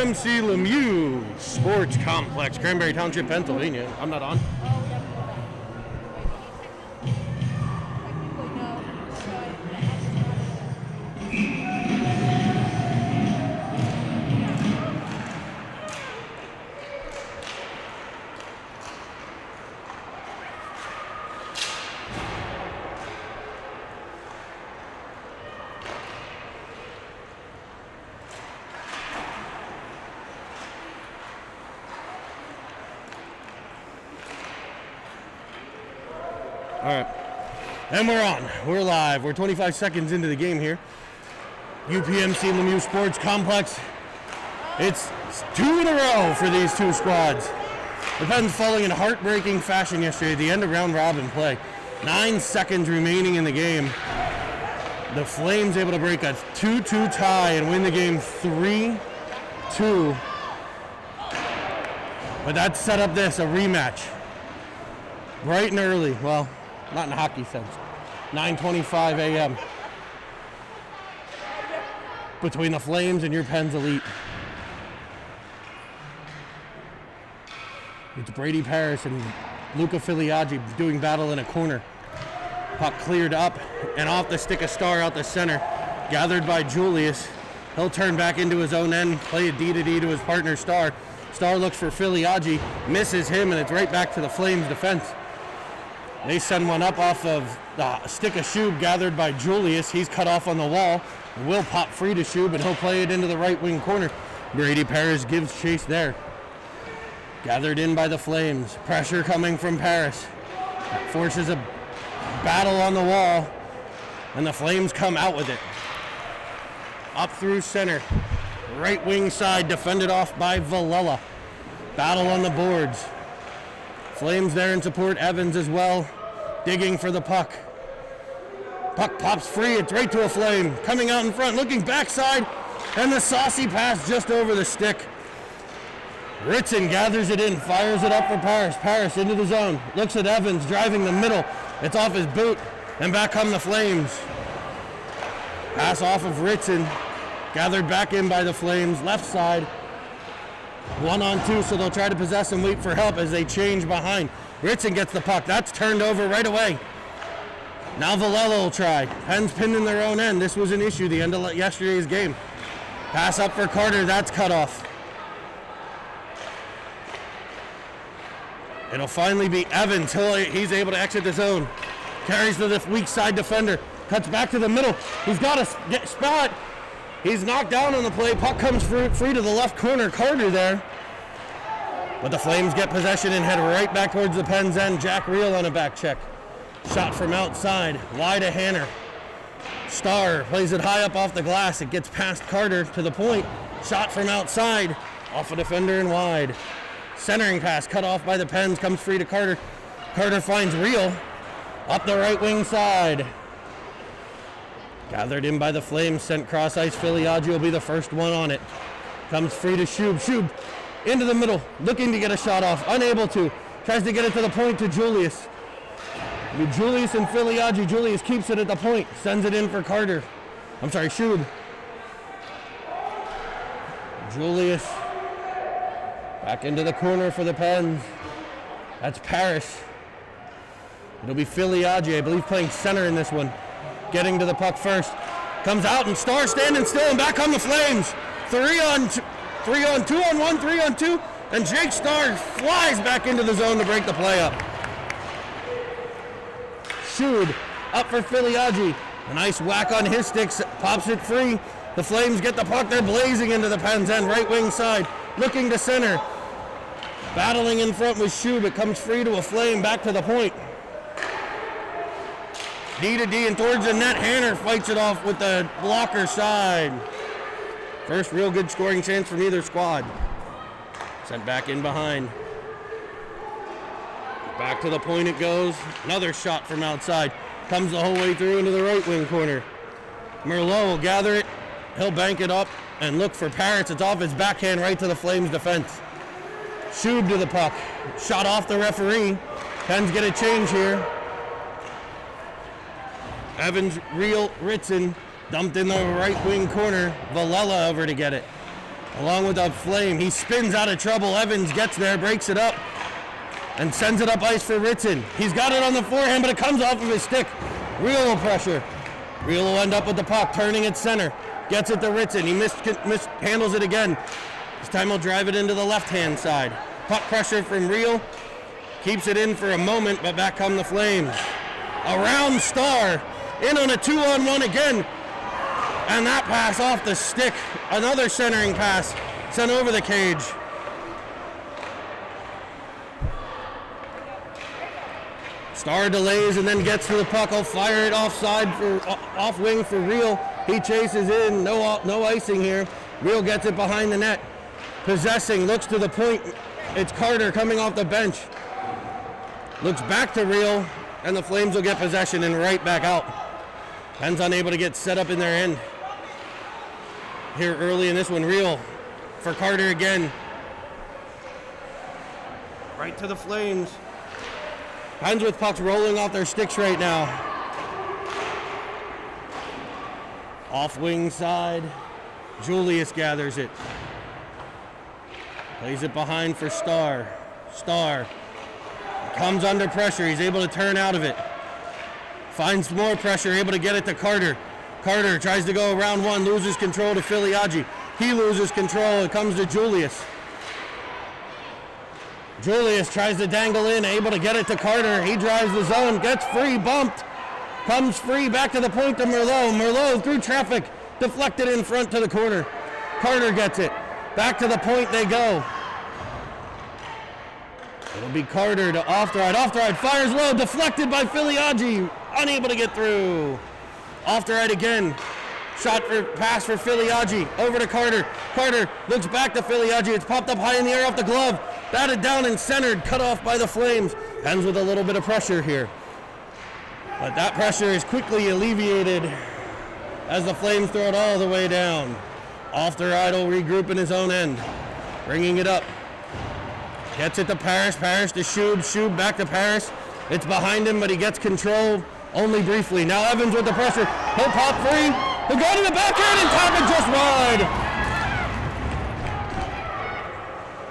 MC Lemieux Sports Complex, Cranberry Township, Pennsylvania. I'm not on. All right, and we're on. We're live. We're 25 seconds into the game here. UPMC Lemieux Sports Complex. It's 2 in a row for these two squads. The Pens falling in heartbreaking fashion yesterday at the end of round robin play. 9 seconds remaining in the game. The Flames able to break a 2-2 tie and win the game 3-2. But that set up a rematch. Bright and early. Well, not in a hockey sense. 9:25 a.m. between the Flames and your Pens Elite. It's Brady Paris and Luca Filiaggi doing battle in a corner. Puck cleared up and off the stick of Star out the center. Gathered by Julius. He'll turn back into his own end, play a D-to-D to his partner Star. Star looks for Filiaggi, misses him, and it's right back to the Flames defense. They send one up off of the stick of Shub gathered by Julius. He's cut off on the wall. Will pop free to Shub, and he'll play it into the right wing corner. Brady Paris gives chase there. Gathered in by the Flames. Pressure coming from Paris. Forces a battle on the wall, and the Flames come out with it. Up through center. Right wing side defended off by Villela. Battle on the boards. Flames there in support. Evans as well. Digging for the puck. Puck pops free. It's right to a Flame. Coming out in front. Looking backside. And the saucy pass just over the stick. Ritson gathers it in, fires it up for Paris. Paris into the zone, looks at Evans, driving the middle. It's off his boot, and back come the Flames. Pass off of Ritson, gathered back in by the Flames, left side. 1-on-2, so they'll try to possess and wait for help as they change behind. Ritson gets the puck. That's turned over right away. Now Valello will try. Pens pinned in their own end. This was an issue the end of yesterday's game. Pass up for Carter. That's cut off. It'll finally be Evans. He's able to exit the zone. Carries to the weak side defender. Cuts back to the middle. He's got a spot. He's knocked down on the play. Puck comes free to the left corner. Carter there. But the Flames get possession and head right back towards the Pens end. Jack Reel on a back check. Shot from outside. Wide to Hanner. Starr plays it high up off the glass. It gets past Carter to the point. Shot from outside. Off a defender and wide. Centering pass cut off by the Pens. Comes free to Carter. Carter finds Reel. Up the right wing side. Gathered in by the Flames, sent cross ice. Filiaggi will be the first one on it. Comes free to Shub. Shub into the middle, looking to get a shot off, unable to. Tries to get it to the point to Julius. Julius and Filiaggi. Julius keeps it at the point, sends it in for Carter. I'm sorry, Shub. Julius back into the corner for the Pens. That's Parrish. It'll be Filiaggi, I believe, playing center in this one. Getting to the puck first. Comes out and Starr standing still, and back come the Flames. 3-on-2, 2-on-1, 3-on-2, and Jake Starr flies back into the zone to break the play up. Shub up for Filiaggi. A nice whack on his sticks, pops it free. The Flames get the puck, they're blazing into the Pens end, right wing side, looking to center. Battling in front with Shub, it comes free to a Flame, back to the point. D to D and towards the net. Hanner fights it off with the blocker side. First real good scoring chance from either squad. Sent back in behind. Back to the point it goes. Another shot from outside. Comes the whole way through into the right wing corner. Merlot will gather it. He'll bank it up and look for Parrots. It's off his backhand right to the Flames defense. Shub to the puck. Shot off the referee. Pens get a change here. Evans, Reel, Ritson, dumped in the right wing corner. Valella over to get it. Along with the Flame, he spins out of trouble. Evans gets there, breaks it up, and sends it up ice for Ritson. He's got it on the forehand, but it comes off of his stick. Real pressure. Reel will end up with the puck, turning at center. Gets it to Ritson. He mishandles it again. This time he'll drive it into the left-hand side. Puck pressure from Reel. Keeps it in for a moment, but back come the Flames. Around Starr. In on a 2-on-1 again. And that pass off the stick. Another centering pass sent over the cage. Starr delays and then gets to the puck. He'll fire it off wing for Reel. He chases in. No icing here. Reel gets it behind the net. Possessing, looks to the point. It's Carter coming off the bench. Looks back to Reel, and the Flames will get possession and right back out. Pens unable to get set up in their end. Here early in this one, Reel for Carter again. Right to the Flames. Pens with pucks rolling off their sticks right now. Off wing side. Julius gathers it. Plays it behind for Starr. Starr comes under pressure. He's able to turn out of it. Finds more pressure, able to get it to Carter. Carter tries to go around one, loses control to Filiaggi. He loses control, it comes to Julius. Julius tries to dangle in, able to get it to Carter. He drives the zone, gets free, bumped. Comes free, back to the point to Merlot. Merlot through traffic, deflected in front to the corner. Carter gets it. Back to the point they go. It'll be Carter to Ofteride. Ofteride fires low, deflected by Filiaggi. Unable to get through. Ofteride again. Pass for Filiaggi. Over to Carter. Carter looks back to Filiaggi. It's popped up high in the air off the glove. Batted down and centered. Cut off by the Flames. Pens with a little bit of pressure here. But that pressure is quickly alleviated as the Flames throw it all the way down. Ofteride will regroup in his own end. Bringing it up. Gets it to Parrish. Parrish to Shub. Shub back to Parrish. It's behind him, but he gets control only briefly. Now Evans with the pressure. He'll pop free. He'll go to the backhand and tap it just wide.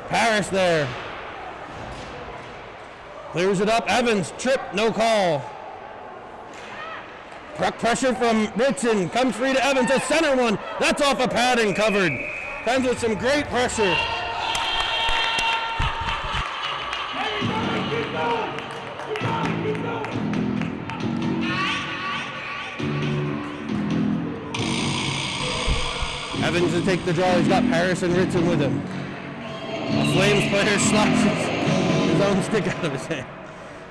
Parrish there. Clears it up. Evans, trip, no call. Pressure from Ritson. Comes free to Evans. A center one. That's off a pad and covered. Evans with some great pressure. Evans to take the draw. He's got Parrish and Ritson with him. A Flames player slices his own stick out of his hand.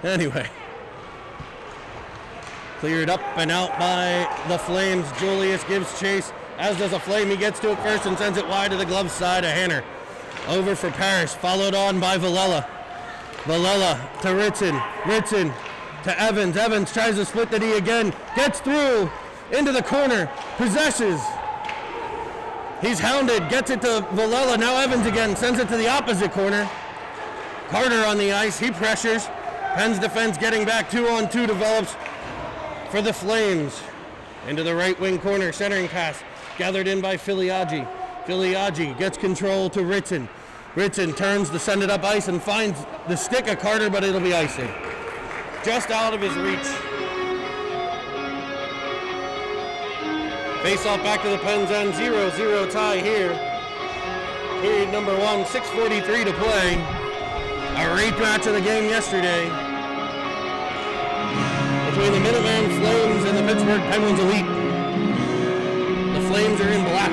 Anyway. Cleared up and out by the Flames. Julius gives chase, as does a Flame. He gets to it first and sends it wide to the glove side of Hanner. Over for Parrish, followed on by Villela. Villela to Ritson. Ritson to Evans. Evans tries to split the D again. Gets through into the corner. Possesses. He's hounded. Gets it to Villela. Now Evans again. Sends it to the opposite corner. Carter on the ice. He pressures. Penn's defense getting back. 2-on-2 develops for the Flames. Into the right wing corner. Centering pass. Gathered in by Filiaggi. Filiaggi gets control to Ritson. Ritson turns to send it up ice and finds the stick of Carter, but it'll be icing. Just out of his reach. Face off back to the Pens end. 0-0 tie here. Period number 1, 6:43 to play. A rematch of the game yesterday between the Minutemen Flames and the Pittsburgh Penguins Elite. The Flames are in black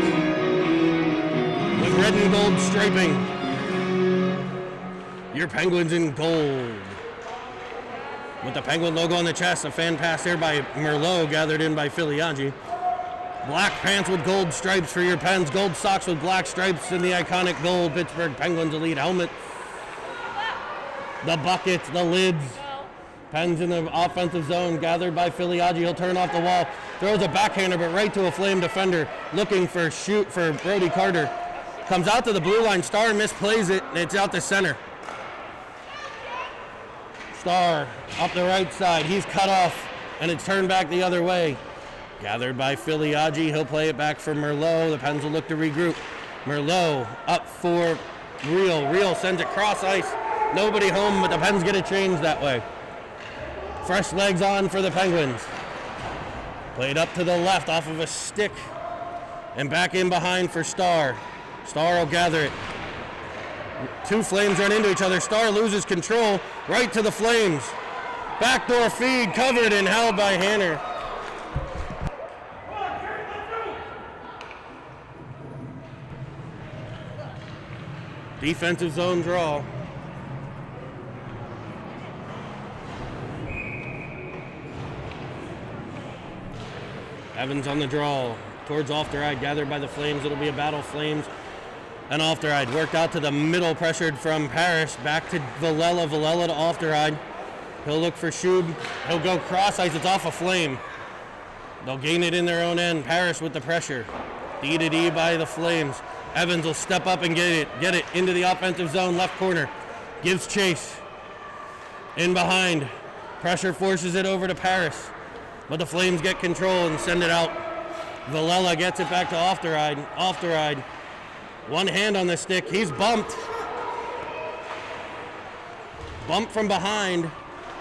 with red and gold striping. Your Penguins in gold with the Penguin logo on the chest. A fan pass there by Merlot, gathered in by Filiaggi. Black pants with gold stripes for your Pens. Gold socks with black stripes in the iconic gold Pittsburgh Penguins Elite helmet. The buckets, the lids. Pens in the offensive zone, gathered by Filiaggi. He'll turn off the wall. Throws a backhander, but right to a Flame defender. Looking for shoot for Brody Carter. Comes out to the blue line. Star misplays it, and it's out to center. Star up the right side. He's cut off, and it's turned back the other way. Gathered by Filiaggi. He'll play it back for Merlot. The Pens will look to regroup. Merlot up for Real. Real sends it cross ice. Nobody home, but the Pens get a change that way. Fresh legs on for the Penguins. Played up to the left off of a stick. And back in behind for Star. Star will gather it. Two Flames run into each other. Star loses control. Right to the Flames. Backdoor feed covered and held by Hanner. Defensive zone draw. Evans on the draw towards Ofteride, gathered by the Flames. It'll be a battle. Flames and Ofteride worked out to the middle, pressured from Parrish. Back to Villela. Villela to Ofteride. He'll look for Shub. He'll go cross ice. It's off a Flame. They'll gain it in their own end. Parrish with the pressure. D to D by the Flames. Evans will step up and get it into the offensive zone, left corner. Gives chase. In behind. Pressure forces it over to Parrish. But the Flames get control and send it out. Villela gets it back to Ofteride. Ofteride. One hand on the stick. He's bumped. Bumped from behind.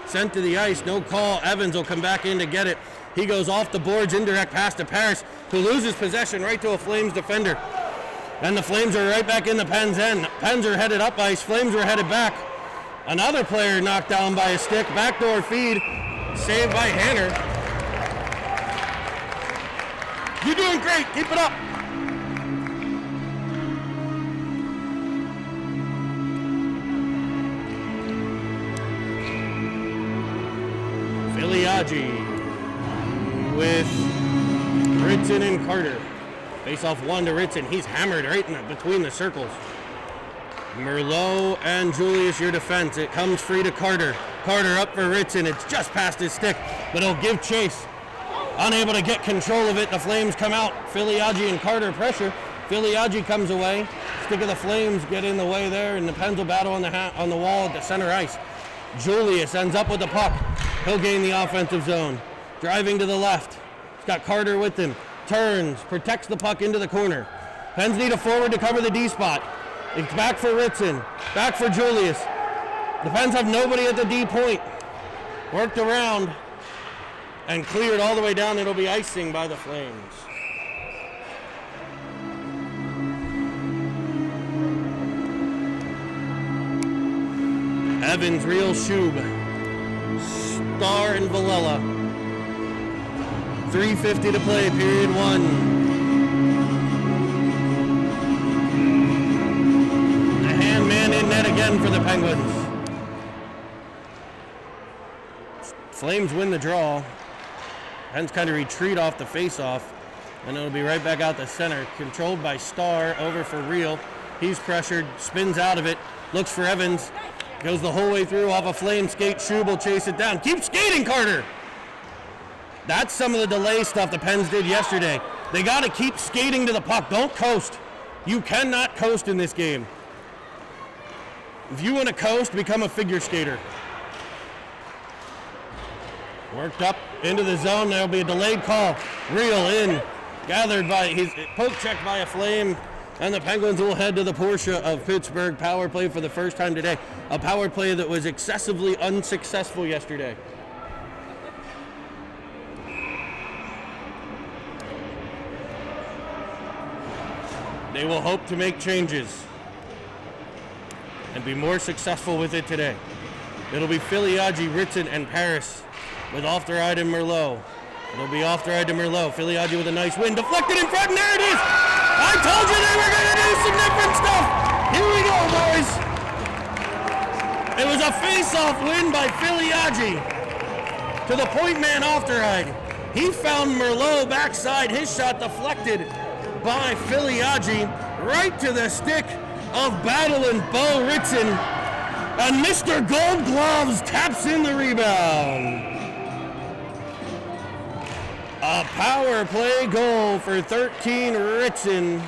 Sent to the ice. No call. Evans will come back in to get it. He goes off the boards. Indirect pass to Parrish, who loses possession right to a Flames defender. And the Flames are right back in the Pens end. Pens are headed up ice. Flames are headed back. Another player knocked down by a stick. Backdoor feed. Saved by Hanner. You're doing great. Keep it up. Filiaggi with Ritson and Carter. Face off one to Ritson. He's hammered right between the circles. Merlot and Julius, your defense. It comes free to Carter. Carter up for Ritson. It's just past his stick, but he'll give chase. Unable to get control of it. The Flames come out. Filiaggi and Carter pressure. Filiaggi comes away. Stick of the Flames get in the way there, and the Pens will battle on the wall at the center ice. Julius ends up with the puck. He'll gain the offensive zone. Driving to the left. He's got Carter with him. Turns, protects the puck into the corner. Pens need a forward to cover the D spot. It's back for Ritson. Back for Julius. The Pens have nobody at the D point. Worked around and cleared all the way down. It'll be icing by the Flames. Evans, Real, Shub, Star, and Villela. 3:50 to play, period 1. The handman in net again for the Penguins. Flames win the draw. Pens kind of retreat off the face-off, and it'll be right back out the center. Controlled by Star, over for Real. He's pressured, spins out of it, looks for Evans. Goes the whole way through off a flame skate. Shub will chase it down. Keep skating, Carter! That's some of the delay stuff the Pens did yesterday. They got to keep skating to the puck. Don't coast. You cannot coast in this game. If you want to coast, become a figure skater. Worked up into the zone. There'll be a delayed call. Real in. Gathered by, he's poke checked by a Flame. And the Penguins will head to the Porsche of Pittsburgh. Power play for the first time today. A power play that was excessively unsuccessful yesterday. They will hope to make changes and be more successful with it today. It'll be Filiaggi, Ritson, and Paris with Off-the-Ride and Merlot. It'll be Off-the-Ride to Merlot. Filiaggi with a nice win. Deflected in front, and there it is! I told you they were going to do some different stuff. Here we go, boys. It was a face-off win by Filiaggi to the point man Off-the-Ride. He found Merlot backside. His shot deflected by Filiaggi right to the stick of battling Bo Ritson. And Mr. Gold Gloves taps in the rebound. A power play goal for 13 Ritson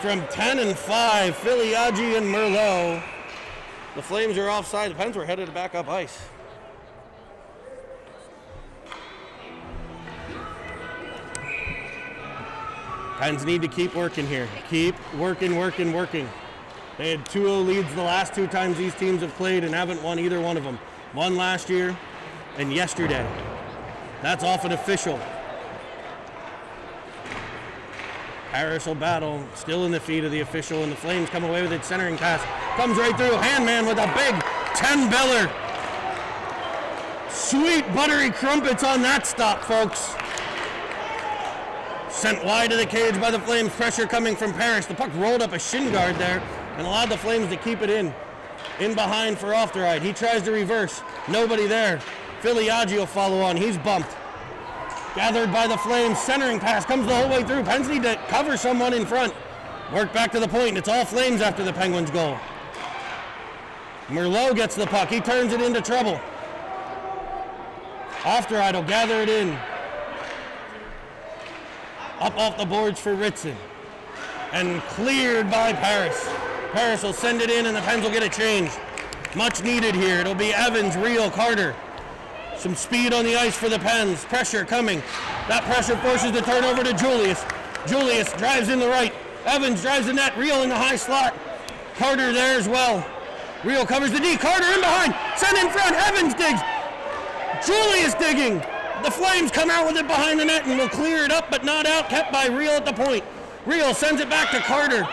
from 10 and 5. Filiaggi and Merlot. The Flames are offside. The Pens were headed to back up ice. Pens need to keep working here. Keep working. They had 2-0 leads the last 2 times these teams have played and haven't won either one of them. One last year and yesterday. That's often official. Harris will battle, still in the feet of the official, and the Flames come away with it. Centering pass comes right through. Handman with a big 10-beller. Sweet buttery crumpets on that stop, folks. Sent wide to the cage by the Flames. Pressure coming from Paris. The puck rolled up a shin guard there and allowed the Flames to keep it in. In behind for Off-the-Ride. He tries to reverse. Nobody there. Filiaggi will follow on. He's bumped. Gathered by the Flames. Centering pass comes the whole way through. Pens need to cover someone in front. Work back to the point, and it's all Flames after the Penguins goal. Merlot gets the puck. He turns it into trouble. Off-the-Ride will gather it in. Up off the boards for Ritson. And cleared by Paris. Paris will send it in, and the Pens will get a change. Much needed here. It'll be Evans, Real, Carter. Some speed on the ice for the Pens. Pressure coming. That pressure forces the turnover to Julius. Julius drives in the right. Evans drives the net. Real in the high slot. Carter there as well. Real covers the D. Carter in behind. Sent in front. Evans digs. Julius digging. The Flames come out with it behind the net and will clear it up, but not out. Kept by Real at the point. Real sends it back to Carter.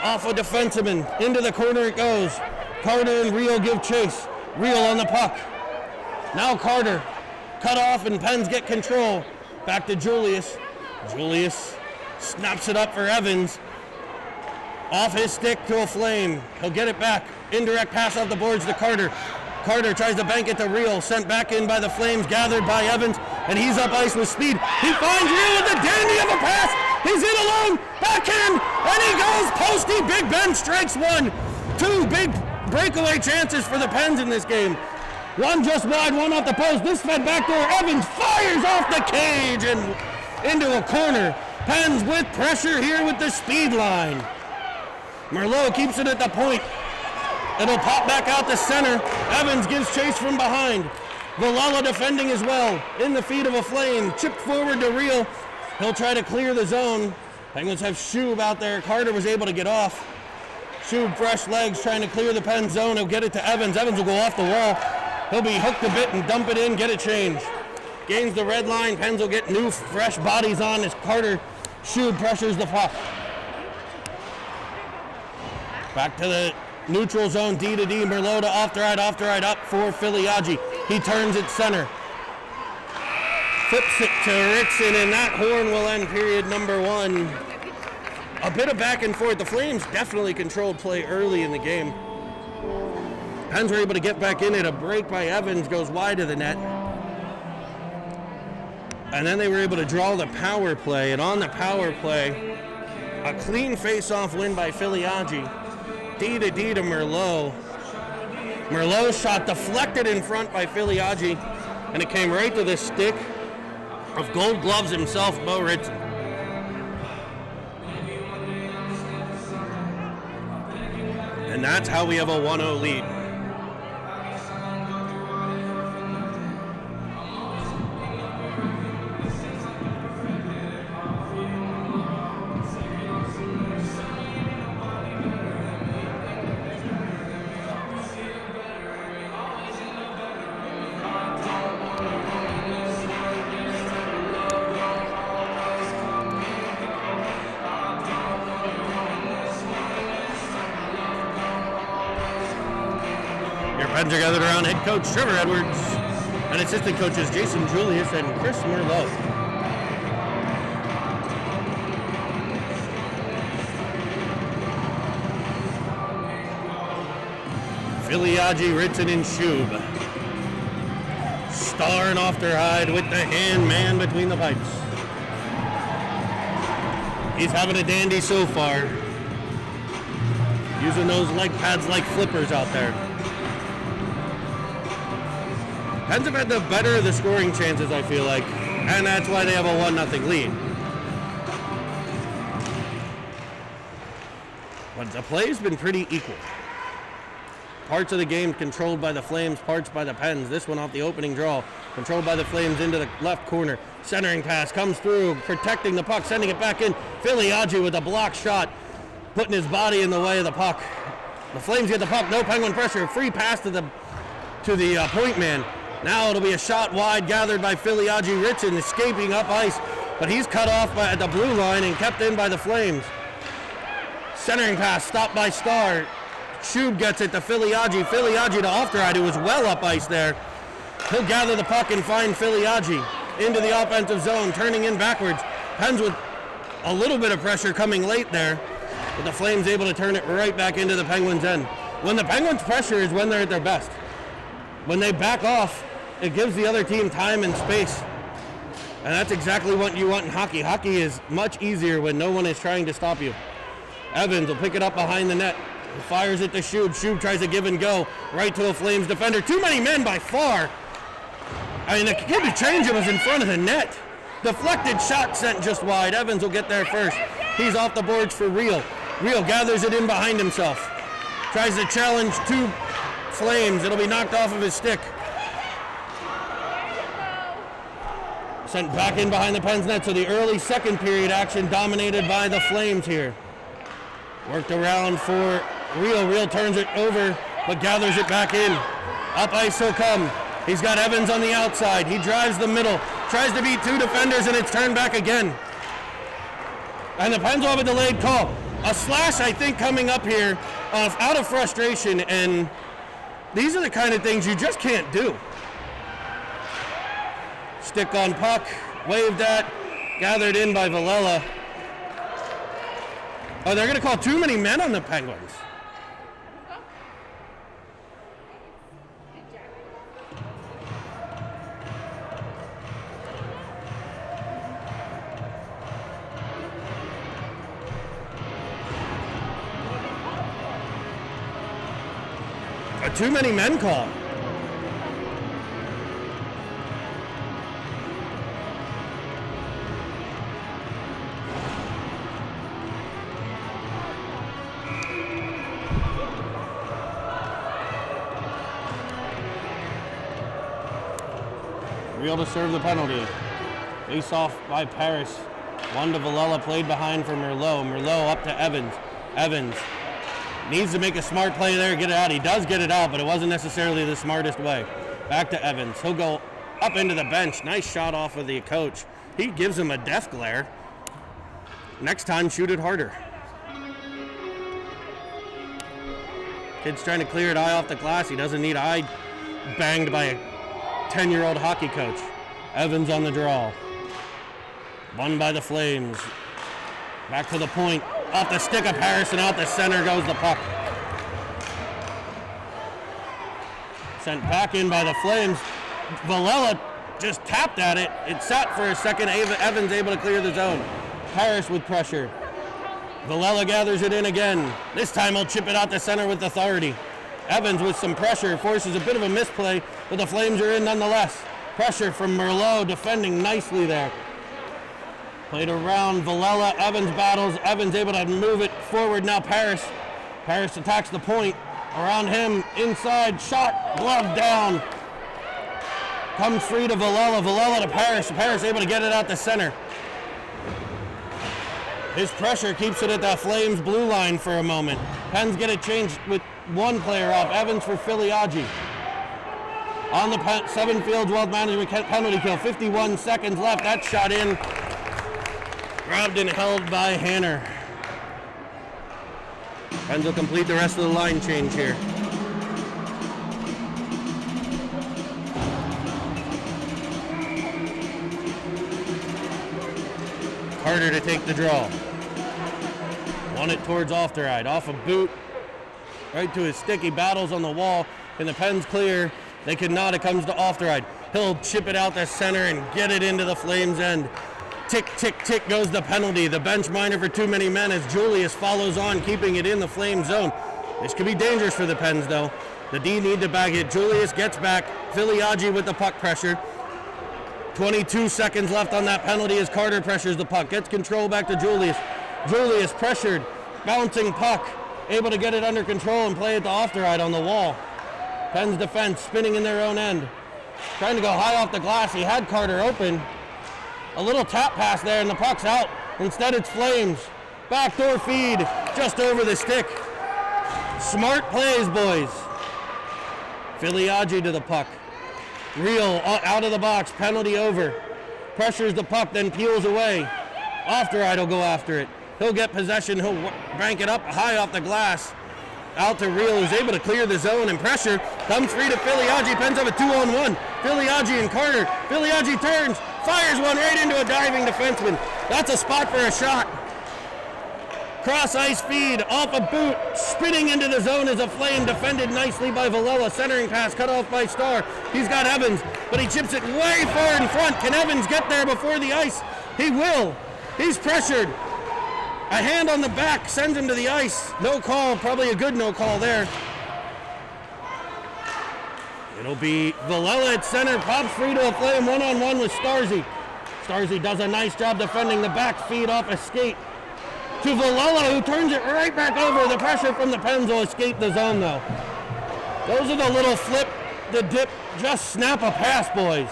Off a defenseman. Into the corner it goes. Carter and Real give chase. Real on the puck. Now Carter, cut off, and Pens get control. Back to Julius. Julius snaps it up for Evans. Off his stick to a Flame. He'll get it back. Indirect pass off the boards to Carter. Carter tries to bank it to Real. Sent back in by the Flames, gathered by Evans, and he's up ice with speed. He finds Real with a dandy of a pass. He's in alone. Backhand, and he goes posty. Big Ben strikes one. 2 big breakaway chances for the Pens in this game. One just wide, one off the post. This fed back door. Evans fires off the cage and into a corner. Pens with pressure here with the speed line. Merlot keeps it at the point. It'll pop back out to center. Evans gives chase from behind. Villela defending as well. In the feet of a Flame. Chipped forward to Real. He'll try to clear the zone. Penguins have Shub out there. Carter was able to get off. Shub, fresh legs, trying to clear the Penn zone. He'll get it to Evans. Evans will go off the wall. He'll be hooked a bit and dump it in, get a change. Gains the red line. Pens will get new, fresh bodies on as Carter Shub pressures the puck. Back to the neutral zone, D to D. Merlot off the right, up for Filiaggi. He turns it center. Flips it to Ritson, and that horn will end period number 1. A bit of back and forth. The Flames definitely controlled play early in the game. Pens were able to get back in it. A break by Evans goes wide of the net. And then they were able to draw the power play. And on the power play, a clean face-off win by Filiaggi. D to D to Merlot. Merlot's shot deflected in front by Filiaggi, and it came right to the stick of Gold Gloves himself, Bo Ritson. And that's how we have a 1-0 lead. Pens are gathered around head coach Trevor Edwards and assistant coaches Jason Julius and Chris Merlot. Filiaggi, Ritson, and Shub. Starr and Ofterhide with the hand man between the pipes. He's having a dandy so far. Using those leg pads like flippers out there. Pens have had the better of the scoring chances, I feel like, and that's why they have a 1-0 lead. But the play's been pretty equal. Parts of the game controlled by the Flames, parts by the Pens. This one off the opening draw, controlled by the Flames into the left corner. Centering pass comes through, protecting the puck, sending it back in. Filiaggi with a block shot, putting his body in the way of the puck. The Flames get the puck, no Penguin pressure, free pass to the point man. Now it'll be a shot wide gathered by Filiaggi. Ritson escaping up ice, but he's cut off at the blue line and kept in by the Flames. Centering pass stopped by Starr. Shub gets it to Filiaggi. Filiaggi to Ofterhide, who was well up ice there. He'll gather the puck and find Filiaggi into the offensive zone, turning in backwards. Pens with a little bit of pressure coming late there, but the Flames able to turn it right back into the Penguins' end. When the Penguins pressure is when they're at their best. When they back off, it gives the other team time and space. And that's exactly what you want in hockey. Hockey is much easier when no one is trying to stop you. Evans will pick it up behind the net. He fires it to Shub. Shub tries to give and go right to a Flames defender. Too many men by far. I mean, the kid who changed him was in front of the net. Deflected shot sent just wide. Evans will get there first. He's off the boards for Real. Real gathers it in behind himself. Tries to challenge two Flames. It'll be knocked off of his stick. Sent back in behind the Pens net, so the early second period action dominated by the Flames here. Worked around for Real. Real turns it over, but gathers it back in. Up ice he'll come. He's got Evans on the outside. He drives the middle, tries to beat two defenders, and it's turned back again. And the Pens will have a delayed call. A slash, I think, coming up here out of frustration, and these are the kind of things you just can't do. Stick on puck, waved at, gathered in by Villela. Oh, they're going to call too many men on the Penguins. A too many men call. Real to serve the penalty. Face off by Paris. One to Villela, played behind for Merlot. Merlot up to Evans. Evans needs to make a smart play there, get it out. He does get it out, but it wasn't necessarily the smartest way. Back to Evans. He'll go up into the bench. Nice shot off of the coach. He gives him a death glare. Next time, shoot it harder. Kid's trying to clear it eye off the glass. He doesn't need eye banged by a 10-year-old hockey coach. Evans on the draw. Won by the Flames. Back to the point. Off the stick of Paris and out the center goes the puck. Sent back in by the Flames. Villela just tapped at it. It sat for a second. Evans able to clear the zone. Paris with pressure. Villela gathers it in again. This time he'll chip it out the center with authority. Evans with some pressure forces a bit of a misplay, but the Flames are in nonetheless. Pressure from Merlot defending nicely there. Played around Villela. Evans battles. Evans able to move it forward. Now Paris. Paris attacks the point. Around him. Inside. Shot. Glove down. Comes free to Villela. Villela to Paris. Paris able to get it out the center. His pressure keeps it at that Flames blue line for a moment. Pens get it changed with one player off. Evans for Filiaggi. On the Seven Fields Wealth Management penalty kill. 51 seconds left. That shot in. Grabbed and held by Hanner. Pens will complete the rest of the line change here. Carter to take the draw. Won it towards Ofteride. Off a boot. Right to his stick. He battles on the wall. And the Pens clear. They cannot. It comes to Ofteride. He'll chip it out the center and get it into the Flames' end. Tick, tick, tick goes the penalty. The bench minor for too many men as Julius follows on, keeping it in the Flame zone. This could be dangerous for the Pens, though. The D need to bag it. Julius gets back. Filiaggi with the puck pressure. 22 seconds left on that penalty as Carter pressures the puck. Gets control back to Julius. Julius pressured. Bouncing puck. Able to get it under control and play it to Ofteride on the wall. Pens defense spinning in their own end. Trying to go high off the glass. He had Carter open. A little tap pass there and the puck's out. Instead it's Flames. Backdoor feed just over the stick. Smart plays, boys. Filiaggi to the puck. Real out of the box. Penalty over. Pressures the puck, then peels away. Ofteride will go after it. He'll get possession. He'll bank it up high off the glass. Out to Real, who's able to clear the zone, and pressure comes free to Filiaggi. Pens have a 2-on-1. Filiaggi and Carter. Filiaggi turns, fires one right into a diving defenseman. That's a spot for a shot. Cross ice feed, off a boot, spinning into the zone as a Flame, defended nicely by Villela. Centering pass cut off by Starr. He's got Evans, but he chips it way far in front. Can Evans get there before the ice? He will. He's pressured. A hand on the back sends him to the ice. No call, probably a good no call there. It'll be Villela at center, pops free to a Flame, one-on-one with Starzy. Starzy does a nice job defending the back feed off a skate to Villela, who turns it right back over. The pressure from the Pens will escape the zone, though. Those are the little flip, the dip, just snap a pass, boys.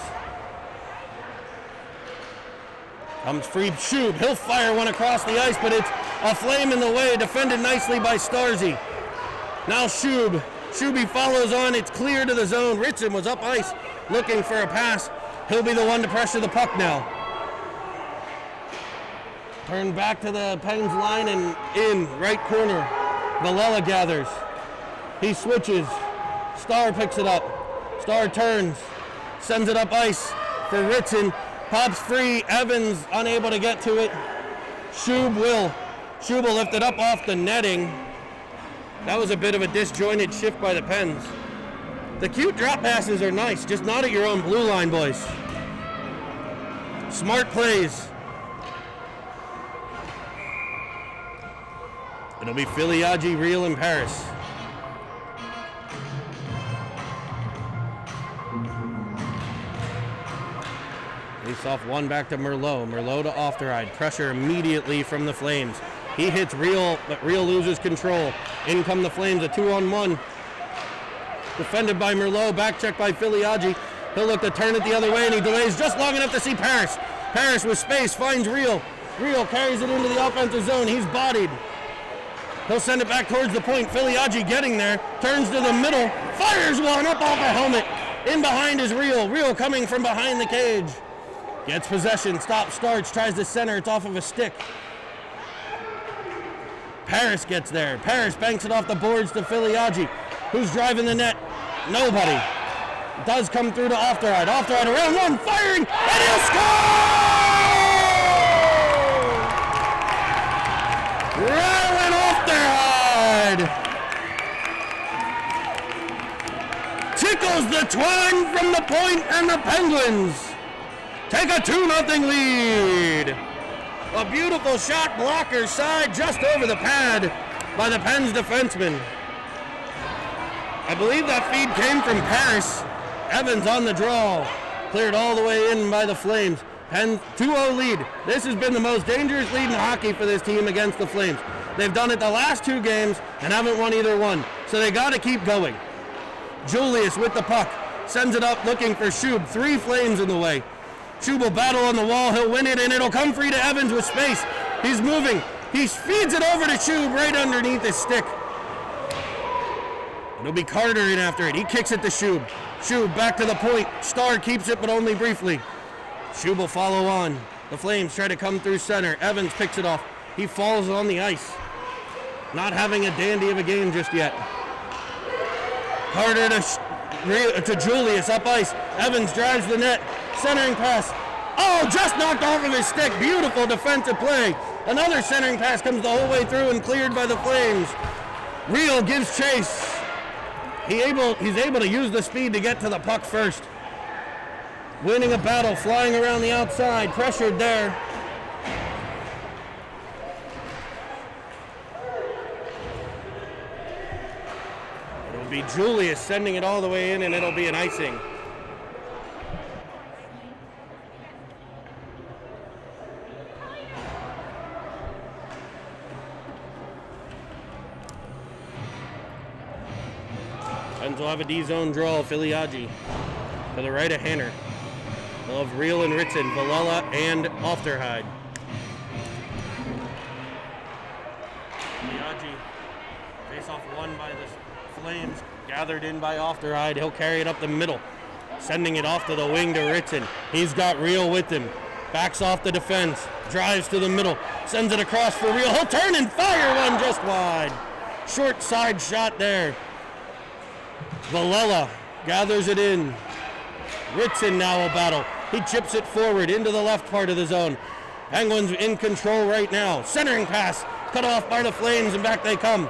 Comes free, Shub. He'll fire one across the ice, but it's a Flame in the way, defended nicely by Starzy. Now Shub. Shuby follows on. It's clear to the zone. Ritson was up ice looking for a pass. He'll be the one to pressure the puck now. Turn back to the Pens line and in, right corner. Villela gathers. He switches. Starr picks it up. Starr turns. Sends it up ice for Ritson. Pops free. Evans unable to get to it. Shub will lift it up off the netting. That was a bit of a disjointed shift by the Pens. The cute drop passes are nice, just not at your own blue line, boys. Smart plays. It'll be Filiaggi, Real, and Paris. Face off one back to Merlot. Merlot to Ofteride. Pressure immediately from the Flames. He hits Real, but Real loses control. In come the Flames, a 2-on-1. Defended by Merlot, back check by Filiaggi. He'll look to turn it the other way, and he delays just long enough to see Paris. Paris with space finds Real. Real carries it into the offensive zone. He's bodied. He'll send it back towards the point. Filiaggi getting there. Turns to the middle. Fires one up off the helmet. In behind is Real. Real coming from behind the cage. Gets possession. Stops, starts, tries to center. It's off of a stick. Paris gets there. Paris banks it off the boards to Filiaggi. Who's driving the net? Nobody. Does come through to Ofteride. Ofteride around one. Firing. And he'll score! Rylan Ofteride tickles the twine from the point, and the Penguins take a 2-0 lead. A beautiful shot, blocker side, just over the pad by the Pens defenseman. I believe that feed came from Paris. Evans on the draw. Cleared all the way in by the Flames. Pens 2-0 lead. This has been the most dangerous lead in hockey for this team against the Flames. They've done it the last 2 games and haven't won either one. So they got to keep going. Julius with the puck. Sends it up looking for Shub. 3 Flames in the way. Shub will battle on the wall. He'll win it, and it'll come free to Evans with space. He's moving. He feeds it over to Shub right underneath his stick. It'll be Carter in after it. He kicks it to Shub. Shub back to the point. Starr keeps it, but only briefly. Shub will follow on. The Flames try to come through center. Evans picks it off. He falls on the ice. Not having a dandy of a game just yet. Carter to Julius up ice. Evans drives the net. Centering pass. Oh, just knocked off of his stick. Beautiful defensive play. Another centering pass comes the whole way through and cleared by the Flames. Real gives chase. He's able to use the speed to get to the puck first. Winning a battle, flying around the outside, pressured there. It'll be Julius sending it all the way in, and it'll be an icing. Pens will have a D-zone draw. Filiaggi to the right of Hanner. They'll have Real and Ritson, Villela, and Ofteride. Filiaggi, face-off won by the Flames, gathered in by Ofteride. He'll carry it up the middle, sending it off to the wing to Ritson. He's got Real with him. Backs off the defense, drives to the middle, sends it across for Real. He'll turn and fire one just wide. Short side shot there. Villela gathers it in. Ritson now will battle. He chips it forward into the left part of the zone. Penguins in control right now. Centering pass cut off by the Flames, and back they come.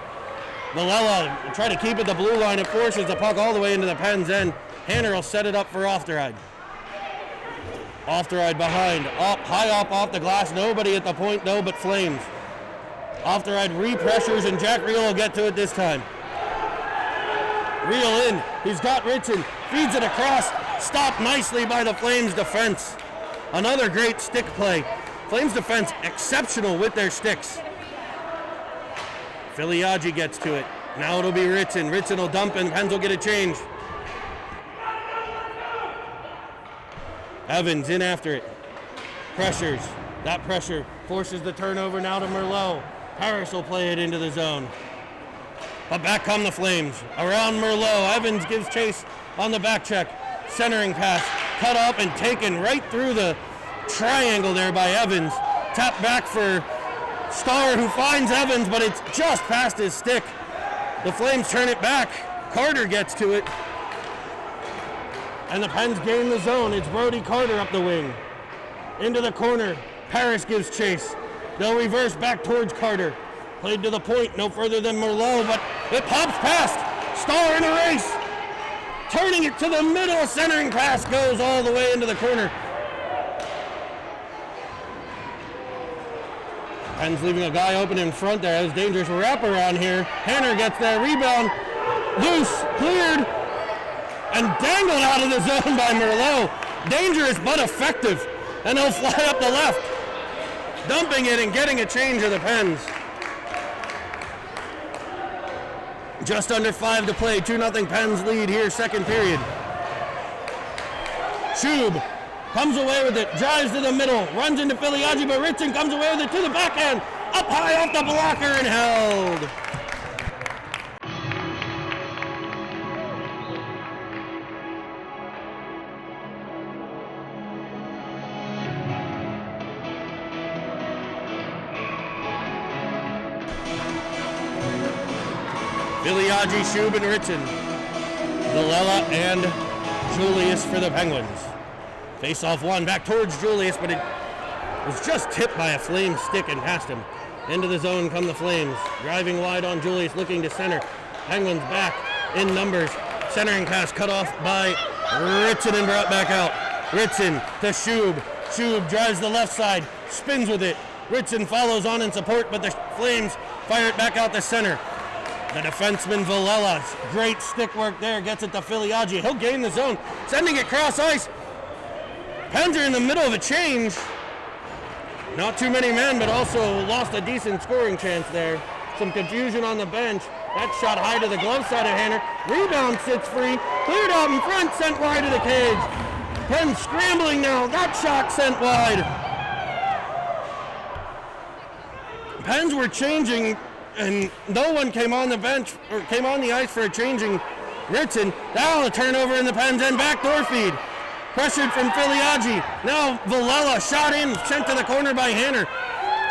Villela will try to keep it the blue line. It forces the puck all the way into the Pens' end. Hanner will set it up for Ofteride. Ofteride behind. Up, high up off the glass. Nobody at the point though but Flames. Ofteride re-pressures, and Jack Real will get to it this time. Real in. He's got Ritson. Feeds it across. Stopped nicely by the Flames defense. Another great stick play. Flames defense exceptional with their sticks. Filiaggi gets to it. Now it'll be Ritson. Ritson will dump, and Pens will get a change. Evans in after it. Pressures. That pressure forces the turnover now to Merlot. Paris will play it into the zone. But back come the Flames. Around Merlot. Evans gives chase on the back check. Centering pass. Cut up and taken right through the triangle there by Evans. Tap back for Starr, who finds Evans, but it's just past his stick. The Flames turn it back. Carter gets to it. And the Pens gain the zone. It's Brody Carter up the wing. Into the corner. Paris gives chase. They'll reverse back towards Carter. Played to the point, no further than Merlot, but it pops past. Starr in a race. Turning it to the middle. Centering pass goes all the way into the corner. Pens leaving a guy open in front there. That was dangerous wraparound here. Hanner gets there. Rebound. Loose. Cleared. And dangled out of the zone by Merlot. Dangerous but effective. And he'll fly up the left. Dumping it and getting a change of the Pens. Just under 5 to play. 2-0 Pens lead here, second period. Shub comes away with it, drives to the middle, runs into Filiaggi, but Ritson comes away with it to the backhand, up high off the blocker and held. Filiaggi, Shub, and Ritson. Villela and Julius for the Penguins. Face off one, back towards Julius, but it was just tipped by a Flame stick and past him. Into the zone come the Flames. Driving wide on Julius, looking to center. Penguins back in numbers. Centering pass cut off by Ritson and brought back out. Ritson to Shub. Shub drives the left side, spins with it. Ritson follows on in support, but the Flames fire it back out the center. The defenseman Villela, great stick work there, gets it to Filiaggi. He'll gain the zone, sending it cross ice. Pens are in the middle of a change. Not too many men, but also lost a decent scoring chance there. Some confusion on the bench. That shot high to the glove side of Hanner. Rebound sits free, cleared out in front, sent wide to the cage. Pens scrambling now, that shot sent wide. Pens were changing, and no one came on the bench or came on the ice for a changing Ritson. Now a turnover in the Pens end, backdoor feed. Pressured from Filiaggi. Now Villela shot in, sent to the corner by Hanner.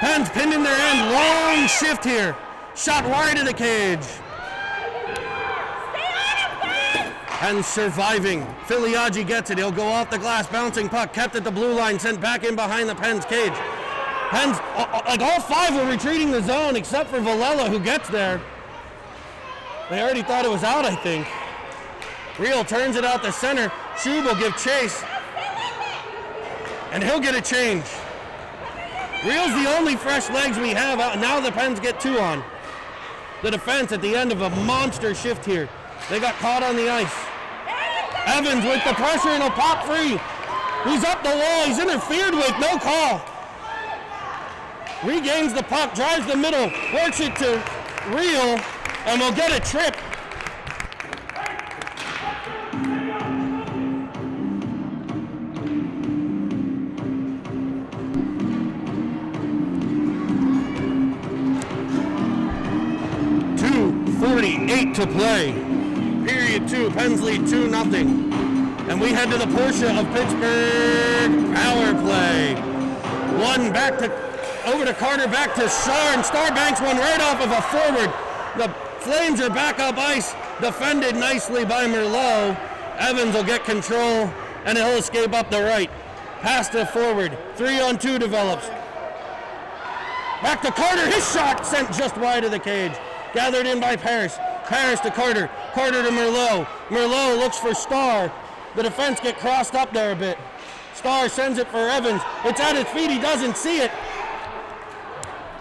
Pens pinned in their end. Long shift here. Shot wide of the cage. Pens surviving. Filiaggi gets it. He'll go off the glass, bouncing puck, kept at the blue line, sent back in behind the Pens cage. Pens, like all five were retreating the zone except for Villela, who gets there. They already thought it was out, I think. Reel turns it out the center. Shub will give chase. And he'll get a change. Reel's the only fresh legs we have out. Now the Pens get two on. The defense at the end of a monster shift here. They got caught on the ice. Evans with the pressure and he'll pop free. He's up the wall. He's interfered with. No call. Regains the puck, drives the middle, works it to Reel, and we'll get a trip. .2:48 to play. Period two, Pens lead 2-0. And we head to the Porsche of Pittsburgh power play. One back to over to Carter, back to Starr, and Starr banks one right off of a forward. The Flames are back up ice, defended nicely by Merlot. Evans will get control, and he'll escape up the right. Pass to forward, 3-on-2 develops. Back to Carter, his shot sent just wide of the cage. Gathered in by Paris. Paris to Carter, Carter to Merlot. Merlot looks for Starr. The defense get crossed up there a bit. Starr sends it for Evans. It's at his feet, he doesn't see it.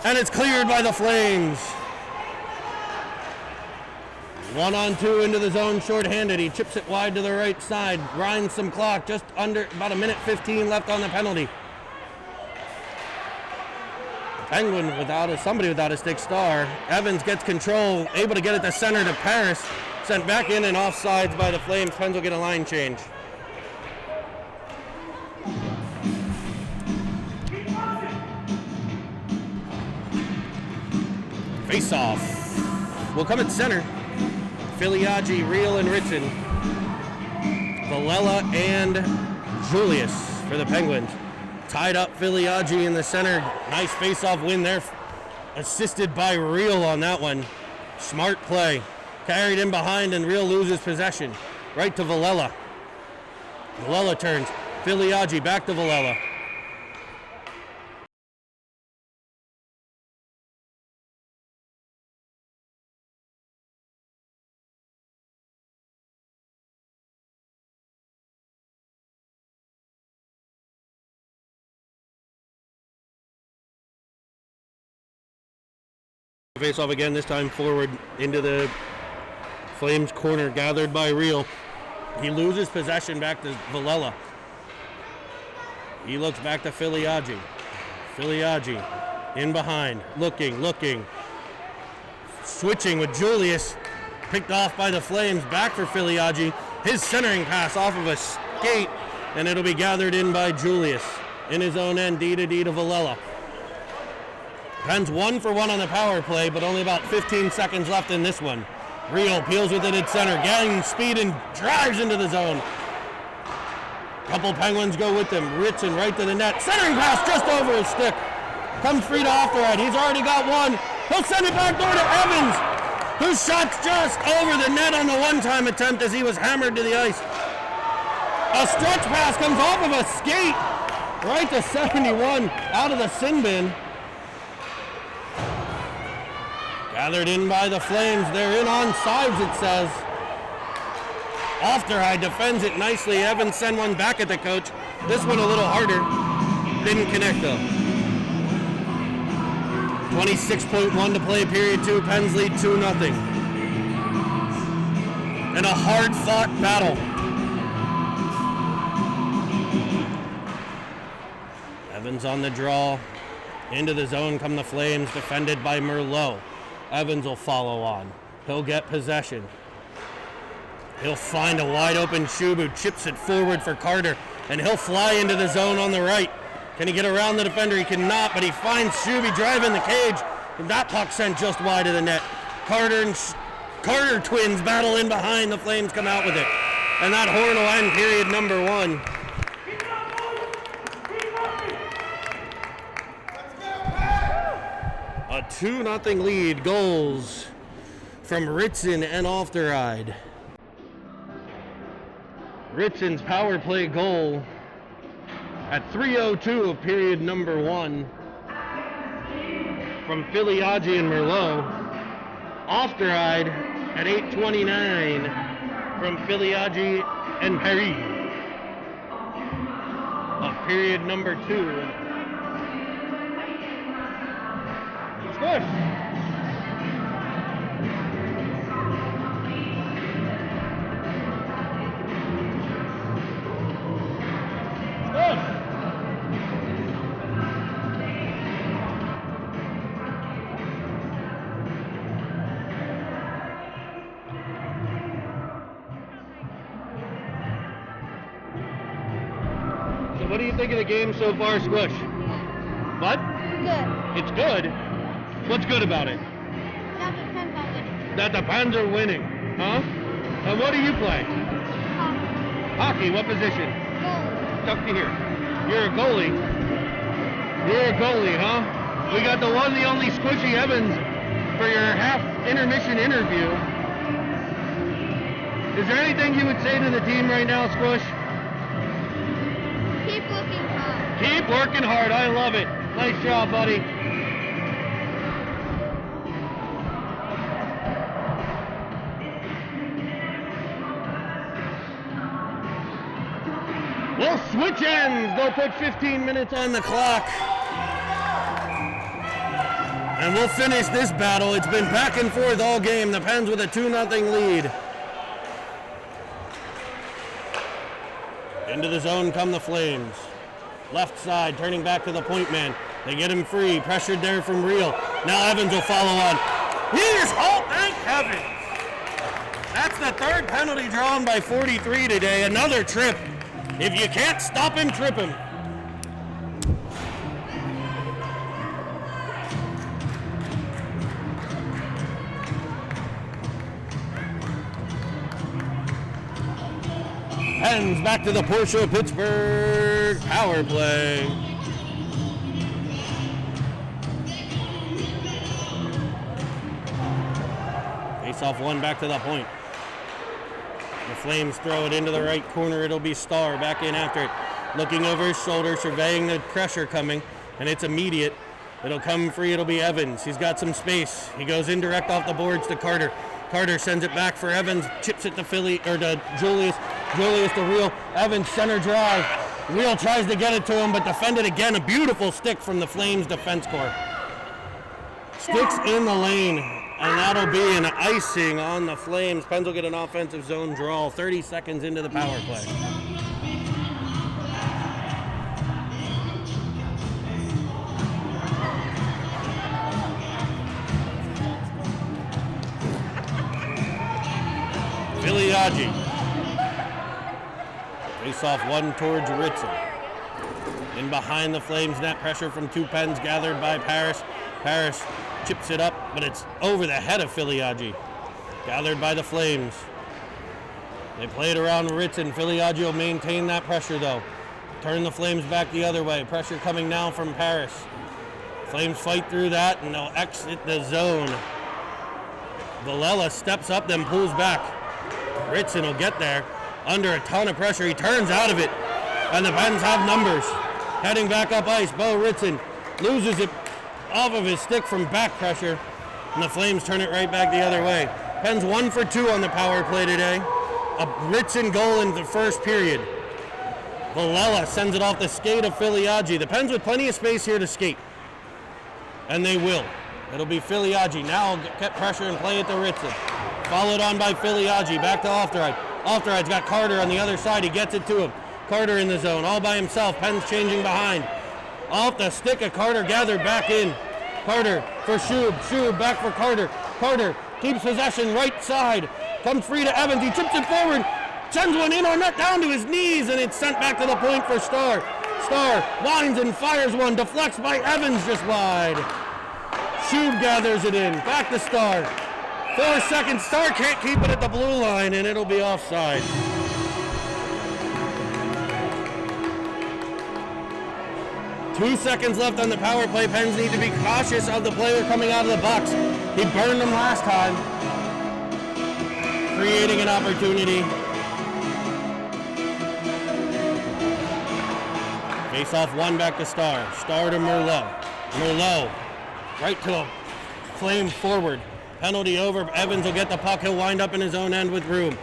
And it's cleared by the Flames. 1-on-2 into the zone, shorthanded. He chips it wide to the right side, grinds some clock, just under about 1:15 left on the penalty. Penguin somebody without a stick, Starr. Evans gets control, able to get it to center to Paris. Sent back in and offsides by the Flames. Pens will get a line change. Face off. Will come at center. Filiaggi, Reel, and Ritson. Villela and Julius for the Penguins. Tied up Filiaggi in the center. Nice face-off win there. Assisted by Reel on that one. Smart play. Carried in behind and Reel loses possession. Right to Villela. Villela turns. Filiaggi back to Villela. Face off again, this time forward into the Flames corner, gathered by Reel. He loses possession back to Villela. He looks back to Filiaggi. Filiaggi in behind, looking. Switching with Julius, picked off by the Flames, back for Filiaggi. His centering pass off of a skate and it'll be gathered in by Julius. In his own end, D to Villela. Pens 1 for 1 on the power play, but only about 15 seconds left in this one. Real peels with it at center, gains speed and drives into the zone. Couple Penguins go with him. Ritson right to the net. Centering pass just over his stick. Comes free to off the right. He's already got one. He'll send it back door to Evans, whose shot's just over the net on the one-time attempt as he was hammered to the ice. A stretch pass comes off of a skate right to 71 out of the sin bin. Gathered in by the Flames. They're in on sides, it says. Ofterheide defends it nicely. Evans send one back at the coach. This one a little harder. Didn't connect though. 26.1 to play, period 2. Pens lead 2-0. And a hard-fought battle. Evans on the draw. Into the zone come the Flames, defended by Merlot. Evans will follow on. He'll get possession. He'll find a wide open Shub who chips it forward for Carter, and he'll fly into the zone on the right. Can he get around the defender? He cannot, but he finds Shuby driving the cage. And that puck sent just wide of the net. Carter twins battle in behind. The Flames come out with it. And that horn will end period number 1. A 2-0 lead. Goals from Ritson and Ofterheide. Ritson's power play goal at 3:02 of period number 1 from Filiaggi and Merlot. Ofterheide at 8:29 from Filiaggi and Perry of period number 2. Good. So what do you think of the game so far, Squish? What? Good. It's good? What's good about it? That the Pens are winning. That the Pens are winning, huh? And what do you play? Hockey, what position? Goal. Tuck to here. You're a goalie. You're a goalie, huh? We got the one, the only Squishy Evans for your half intermission interview. Is there anything you would say to the team right now, Squish? Keep working hard. Keep working hard. I love it. Nice job, buddy. Well, switch ends. They'll put 15 minutes on the clock. And we'll finish this battle. It's been back and forth all game. The Pens with a 2-0 lead. Into the zone come the Flames. Left side, turning back to the point man. They get him free. Pressured there from Real. Now Evans will follow on. Here's Holt. Thank heavens. That's the third penalty drawn by 43 today. Another trip. If you can't stop him, trip him. Pens back to the Porsche Pittsburgh power play. Face off one back to the point. The Flames throw it into the right corner. It'll be Starr back in after it. Looking over his shoulder, surveying the pressure coming, and it's immediate. It'll come free. It'll be Evans. He's got some space. He goes indirect off the boards to Carter. Carter sends it back for Evans. Chips it to to Julius. Julius to Real. Evans center drive. Real tries to get it to him, but defended again. A beautiful stick from the Flames defense corps. Sticks in the lane. And that'll be an icing on the Flames. Pens will get an offensive zone draw 30 seconds into the power play. Filiaggi. Face off one towards Ritson. In behind the Flames net, pressure from two Pens gathered by Paris. Paris chips it up, but it's over the head of Filiaggi. Gathered by the Flames. They play it around Ritson. Filiaggi will maintain that pressure though. Turn the Flames back the other way. Pressure coming now from Paris. Flames fight through that and they'll exit the zone. Villela steps up, then pulls back. Ritson will get there under a ton of pressure. He turns out of it, and the Pens have numbers. Heading back up ice, Bo Ritson loses it off of his stick from back pressure, and the Flames turn it right back the other way. Pens 1 for 2 on the power play today. A Ritson goal in the first period. Villela sends it off the skate of Filiaggi. The Pens with plenty of space here to skate, and they will. It'll be Filiaggi. Now get pressure and play it to Ritson. Followed on by Filiaggi. Back to Ofteride. Ofteride's got Carter on the other side. He gets it to him. Carter in the zone, all by himself. Pens changing behind. Off the stick of Carter, gathered back in. Carter for Shub. Shub back for Carter. Carter keeps possession, right side. Comes free to Evans. He chips it forward. Sends one in on net down to his knees, and it's sent back to the point for Starr. Starr winds and fires one. Deflects by Evans just wide. Shub gathers it in. Back to Starr. 4 seconds. Starr can't keep it at the blue line, and it'll be offside. Two seconds left on the power play. Pens need to be cautious of the player coming out of the box. He burned them last time, creating an opportunity. Face off one, back to Starr. Starr to Merlot. Merlot right to a Flame forward. Penalty over. Evans will get the puck. He'll wind up in his own end with room.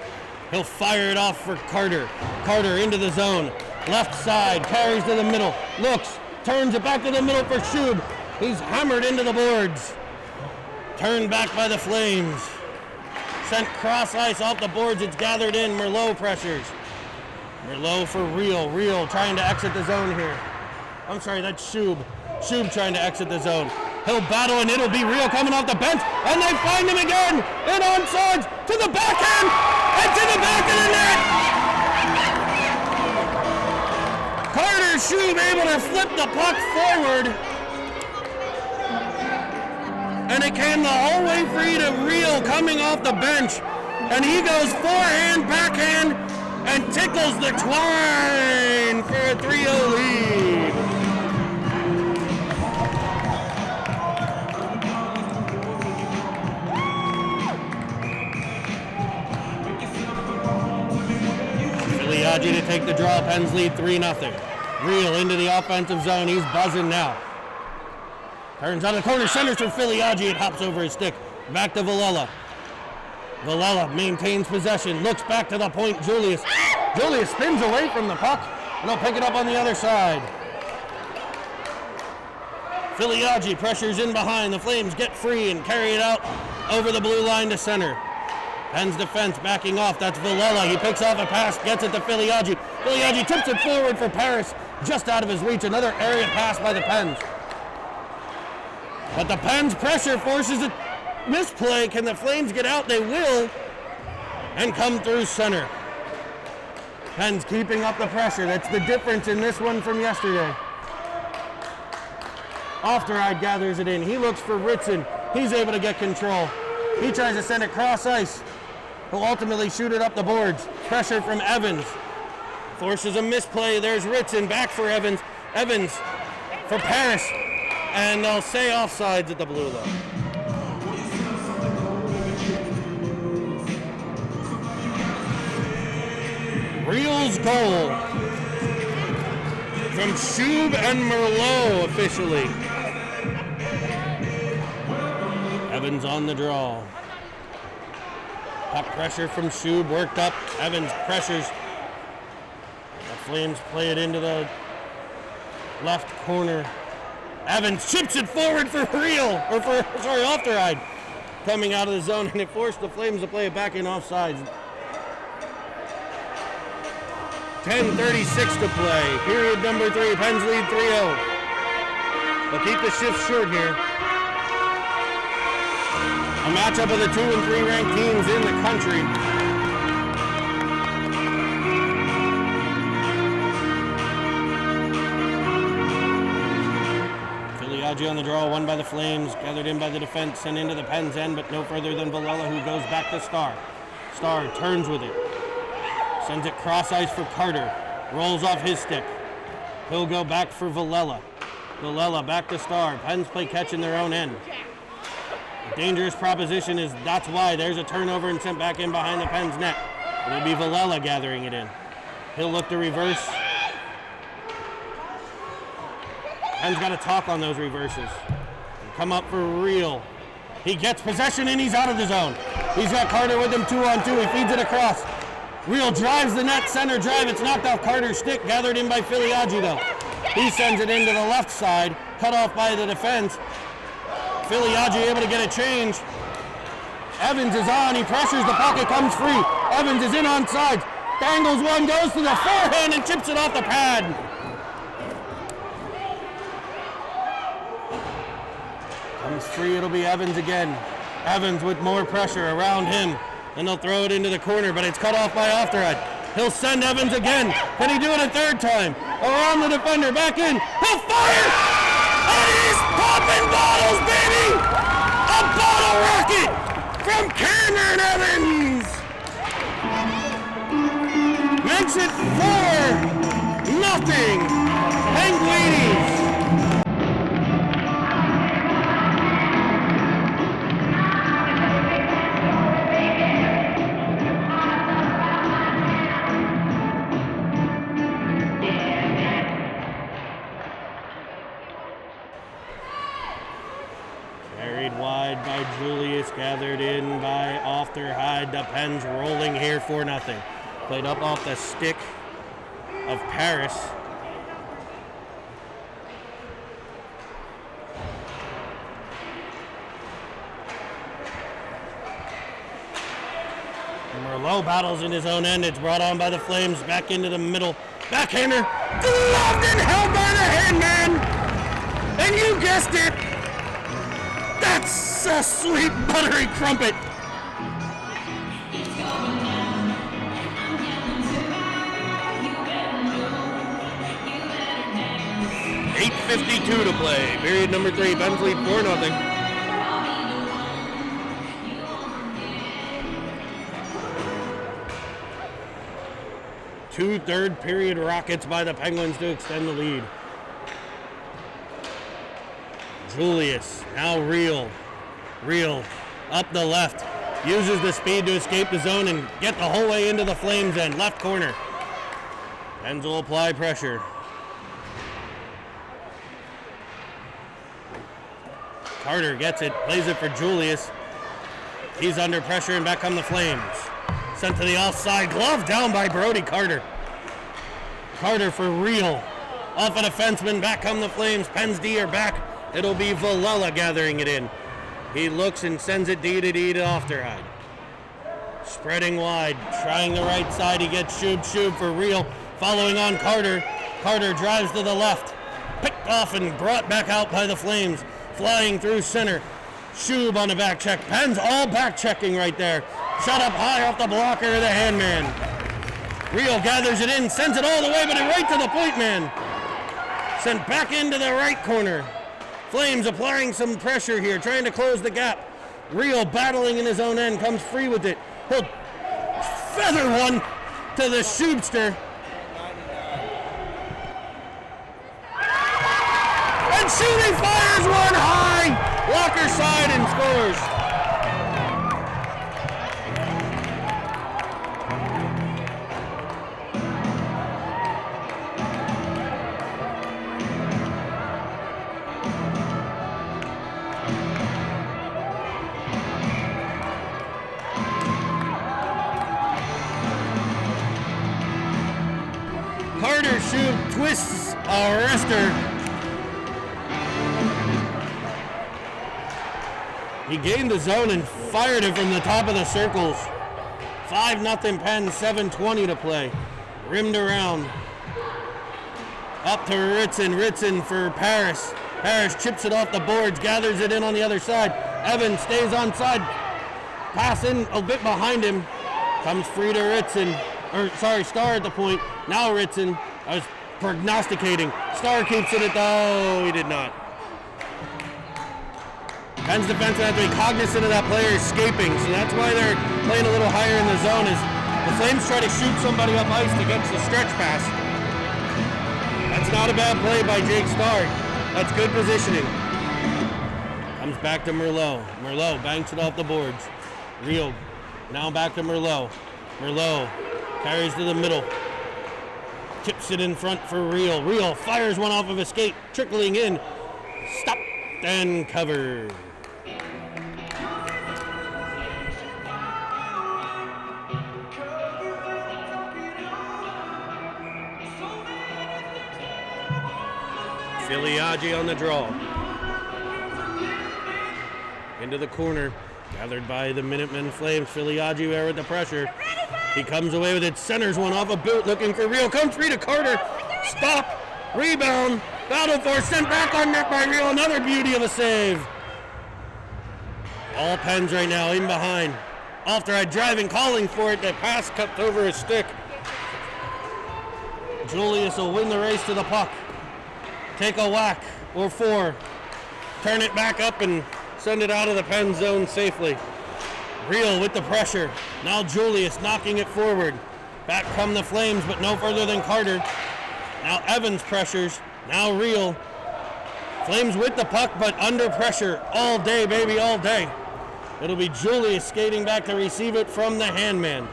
He'll fire it off for Carter. Carter into the zone. Left side. Carries to the middle. Looks. Turns it back to the middle for Shub. He's hammered into the boards. Turned back by the Flames. Sent cross ice off the boards. It's gathered in. Merlot pressures. Merlot for Real. Real trying to exit the zone here. I'm sorry, that's Shub. Shub trying to exit the zone. He'll battle, and it'll be Real coming off the bench, and they find him again, and onside to the backhand, and to the back of the net. Carter Shub able to flip the puck forward, and it came the whole way free to Real coming off the bench, and he goes forehand, backhand, and tickles the twine for a 3-0 lead. Filiaggi to take the draw. Pens lead 3-0. Real into the offensive zone. He's buzzing now. Turns on the corner, centers for Filiaggi. It hops over his stick. Back to Villela. Villela maintains possession. Looks back to the point. Julius. Julius spins away from the puck, and he'll pick it up on the other side. Filiaggi pressures in behind. The Flames get free and carry it out over the blue line to center. Pens defense backing off. That's Villela. He picks off a pass, gets it to Filiaggi. Filiaggi tips it forward for Paris, just out of his reach. Another area pass by the Pens. But the Pens pressure forces a misplay. Can the Flames get out? They will, and come through center. Pens keeping up the pressure. That's the difference in this one from yesterday. Ofteride gathers it in. He looks for Ritson. He's able to get control. He tries to send it cross ice. He'll ultimately shoot it up the boards. Pressure from Evans. Forces a misplay. There's Ritson. Back for Evans. Evans for Paris. And they'll say offsides at the blue line. Real's goal from Shub and Merlot officially. Evans on the draw. Puck pressure from Shub, worked up. Evans pressures. The Flames play it into the left corner. Evans chips it forward for Real, or for, Ofteride. Coming out of the zone, and it forced the Flames to play it back in offsides. 10:36 to play. Period number 3. Pens lead 3-0. They'll keep the shift short here. A matchup of the 2 and 3 ranked teams in the country. Filiaggi on the draw, won by the Flames, gathered in by the defense, sent into the Pens end, but no further than Villela, who goes back to Star. Star turns with it, sends it cross ice for Carter, rolls off his stick. He'll go back for Villela. Villela back to Star. Pens play catch in their own end. A dangerous proposition is that's why there's a turnover and sent back in behind the Pens net. It'll be Villela gathering it in. He'll look to reverse. Pens got to talk on those reverses. Come up for real. He gets possession and he's out of the zone. He's got Carter with him 2-on-2. He feeds it across. Real drives the net, center drive. It's knocked off Carter's stick, gathered in by Filiaggi though. He sends it into the left side, cut off by the defense. Filiaggi able to get a change. Evans is on, he pressures, the pocket comes free. Evans is in on side. Bangles one, goes to the forehand and chips it off the pad. Comes free, it'll be Evans again. Evans with more pressure around him. And they'll throw it into the corner, but it's cut off by Ofterhead. He'll send Evans again. Can he do it a third time? Around the defender, back in. He'll fire! And he's popping bottles, baby! A bottle rocket from Cameron Evans! Makes it 4-0. Penguins! By Julius, gathered in by Ofterheide. The Pens rolling here 4-0. Played up off the stick of Paris. Merlot battles in his own end. It's brought on by the Flames. Back into the middle. Backhander. Gloved and held by the handman. And you guessed it. That's a sweet buttery crumpet. .8:52 to play. Period number 3. Pens lead 4-0. Two third period rockets by the Penguins to extend the lead. Julius, now Real up the left, uses the speed to escape the zone and get the whole way into the Flames end, left corner. Pens will apply pressure. Carter gets it, plays it for Julius. He's under pressure and back come the Flames. Sent to the offside, glove down by Brody Carter. Carter for Real, off a defenseman, back come the Flames. Pens D are back. It'll be Villela gathering it in. He looks and sends it D to Ofterheide. Spreading wide, trying the right side. He gets Shub for Real. Following on Carter. Carter drives to the left. Picked off and brought back out by the Flames. Flying through center. Shub on the back check. Pens all back checking right there. Shot up high off the blocker of the handman. Real gathers it in, sends it all the way, but it right to the point man. Sent back into the right corner. Flames applying some pressure here, trying to close the gap. Real battling in his own end, comes free with it. He'll feather one to the Schubster. And Shooty fires one high, blocker side and scores. Carter Shub twists a wrister. He gained the zone and fired it from the top of the circles. 5-0 Pens, 7:20 to play. Rimmed around. Up to Ritson for Paris. Paris chips it off the boards, gathers it in on the other side. Evans stays on side. Pass in a bit behind him. Comes free to Ritson. Star at the point. Now Ritson. I was prognosticating. Star keeps it at he did not. Penn's defense have to be cognizant of that player escaping, so that's why they're playing a little higher in the zone. Is the Flames try to shoot somebody up ice to get the stretch pass. That's not a bad play by Jake Starr. That's good positioning. Comes back to Merlot. Merlot banks it off the boards. Real now back to Merlot. Merlot carries to the middle. Tips it in front for Real. Real fires one off of a skate, trickling in. Stop and cover. Filiaggi on the draw. Into the corner. Gathered by the Minutemen Flames. Filiaggi there with the pressure. He comes away with it. Centers one off a boot. Looking for Real. Comes free to Carter. Stop. Rebound. Battle for sent back on net by Real. Another beauty of a save. All Pens right now in behind. Off-the-right driving, calling for it. The pass cut over his stick. Julius will win the race to the puck. Take a whack or four. Turn it back up and send it out of the Pen zone safely. Real with the pressure. Now Julius knocking it forward. Back come the Flames, but no further than Carter. Now Evans pressures. Now Real. Flames with the puck, but under pressure all day, baby, all day. It'll be Julius skating back to receive it from the handman.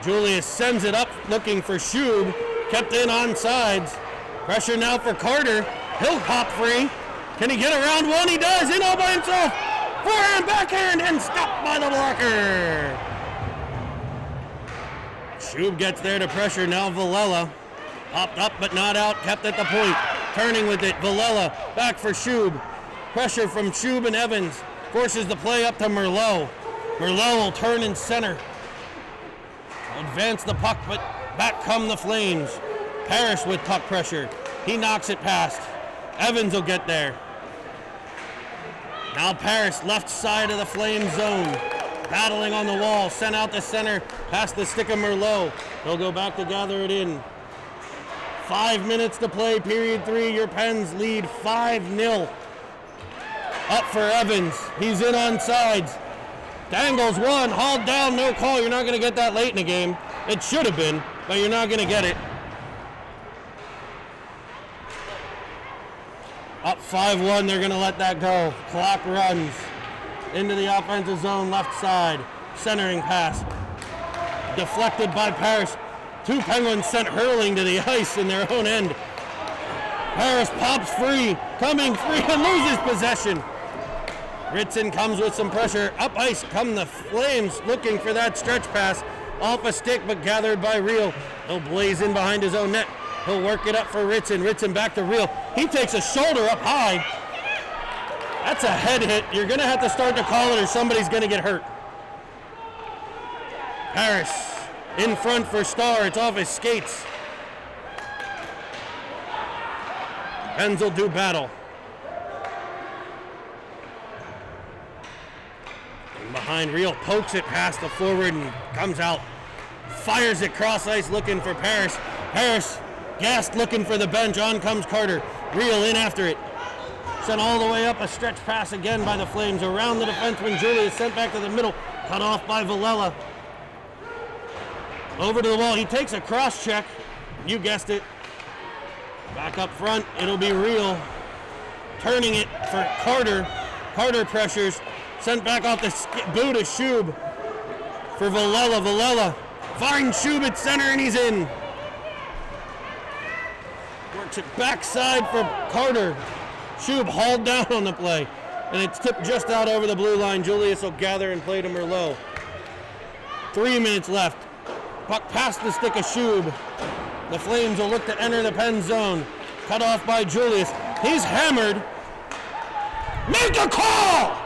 Julius sends it up, looking for Shub. Kept in on sides. Pressure now for Carter. He'll pop free. Can he get around one? He does, in all by himself. Forehand, backhand, and stopped by the blocker. Shub gets there to pressure. Now Villela. Popped up but not out, kept at the point. Turning with it, Villela back for Shub. Pressure from Shub and Evans. Forces the play up to Merlot. Merlot will turn in center. Advance the puck, but back come the Flames. Parrish with puck pressure. He knocks it past. Evans will get there. Now Parrish, left side of the Flame zone. Battling on the wall, sent out the center, past the stick of Merlot. They'll go back to gather it in. 5 minutes to play, period 3. Your Pens lead 5-0. Up for Evans. He's in on sides. Dangles one, hauled down, no call. You're not going to get that late in the game. It should have been, but you're not going to get it. Up 5-1, they're going to let that go. Clock runs into the offensive zone, left side. Centering pass. Deflected by Parrish. Two Penguins sent hurling to the ice in their own end. Parrish pops free, coming free and loses possession. Ritson comes with some pressure. Up ice come the Flames looking for that stretch pass. Off a stick, but gathered by Real. He'll blaze in behind his own net. He'll work it up for Ritson. Ritson back to Real. He takes a shoulder up high. That's a head hit. You're going to have to start to call it or somebody's going to get hurt. Parrish in front for Starr. It's off his skates. Pens will do battle. And behind Real, pokes it past the forward and comes out. Fires it cross ice looking for Parrish. Parrish gassed looking for the bench. On comes Carter. Real in after it. Sent all the way up, a stretch pass again by the Flames. Around the defenseman, Julius sent back to the middle. Cut off by Villela. Over to the wall. He takes a cross check. You guessed it. Back up front, it'll be Real. Turning it for Carter. Carter pressures. Sent back off the boot of Shub for Villela. Villela finds Shub at center and he's in. Works it backside for Carter. Shub hauled down on the play. And it's tipped just out over the blue line. Julius will gather and play to Merlot. 3 minutes left. Puck past the stick of Shub. The Flames will look to enter the Pen zone. Cut off by Julius. He's hammered. Make a call!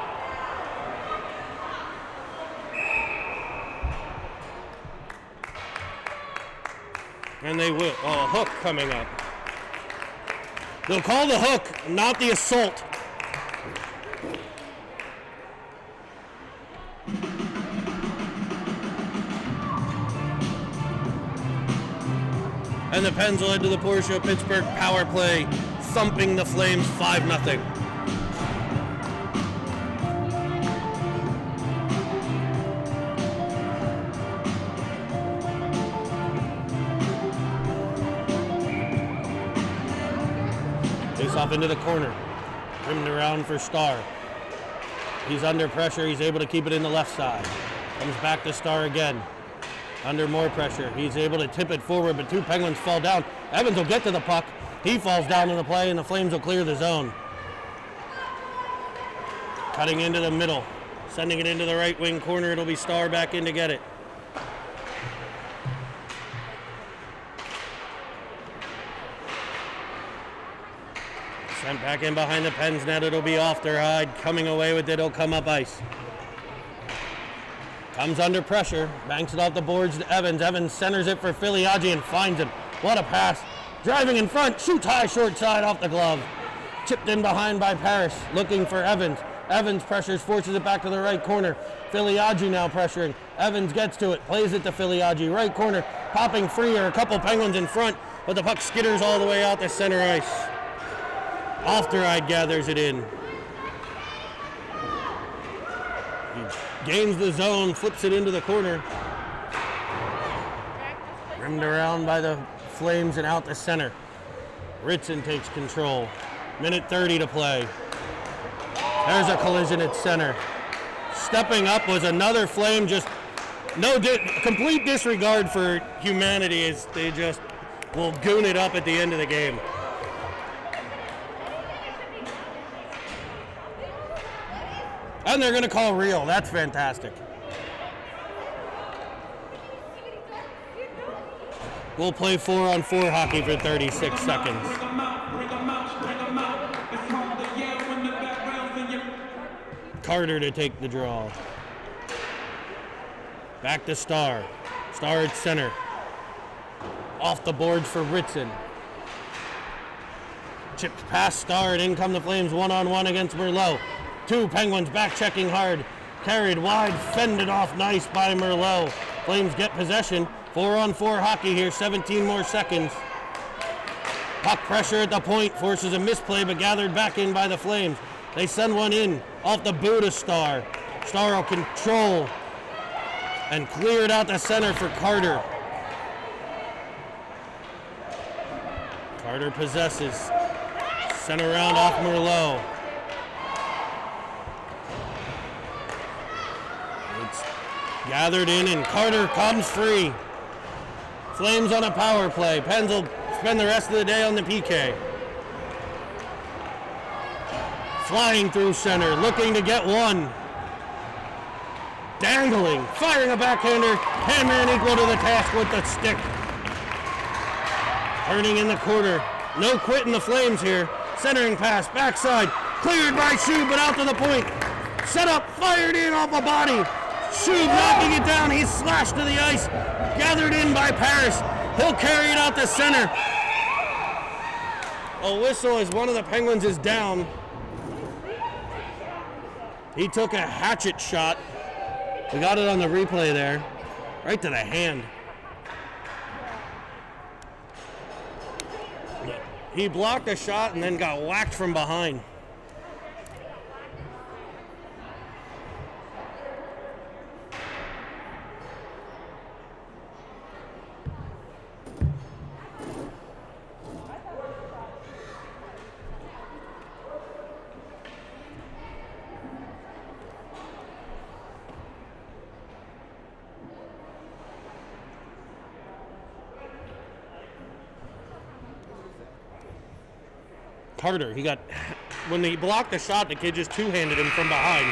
And they will. Oh, a hook coming up. They'll call the hook, not the assault. And the Pens will head to the Porsche Pittsburgh power play, thumping the Flames 5-0. Face off into the corner. Rimmed around for Starr. He's under pressure. He's able to keep it in the left side. Comes back to Starr again. Under more pressure. He's able to tip it forward, but two Penguins fall down. Evans will get to the puck. He falls down in the play, and the Flames will clear the zone. Cutting into the middle. Sending it into the right wing corner. It'll be Starr back in to get it. Sent back in behind the Pens net. It'll be off their hide. Coming away with it. It'll come up ice. Comes under pressure. Banks it off the boards to Evans. Evans centers it for Filiaggi and finds him. What a pass. Driving in front. Shoots high short side off the glove. Chipped in behind by Parrish. Looking for Evans. Evans pressures. Forces it back to the right corner. Filiaggi now pressuring. Evans gets to it. Plays it to Filiaggi. Right corner. Popping free. Or a couple Penguins in front. But the puck skitters all the way out to center ice. Ofteride gathers it in. He gains the zone, flips it into the corner. Rimmed around by the Flames and out the center. Ritson takes control. Minute 30 to play. There's a collision at center. Stepping up was another Flame, just complete disregard for humanity as they just will goon it up at the end of the game. And they're going to call real. That's fantastic. We'll play 4-on-4 hockey for 36 seconds. Carter to take the draw. Back to Starr. Starr at center. Off the boards for Ritson. Chipped past Starr and in come the Flames one-on-one against Merlot. Two Penguins back checking hard. Carried wide, fended off nice by Merlot. Flames get possession. 4-on-4 hockey here, 17 more seconds. Puck pressure at the point, forces a misplay but gathered back in by the Flames. They send one in, off the boot of Starr. Starr will control and clear it out the center for Carter. Carter possesses. Sent around off Merlot. Gathered in and Carter comes free. Flames on a power play. Pens will spend the rest of the day on the PK. Flying through center, looking to get one. Dangling, firing a backhander. Handman equal to the task with the stick. Turning in the corner. No quitting the Flames here. Centering pass, backside. Cleared by Shub, but out to the point. Set up, fired in off a body. Shub knocking it down. He's slashed to the ice. Gathered in by Parrish. He'll carry it out to center. A whistle as one of the Penguins is down. He took a hatchet shot. We got it on the replay there. Right to the hand. He blocked a shot and then got whacked from behind. Carter, when he blocked the shot, the kid just two-handed him from behind.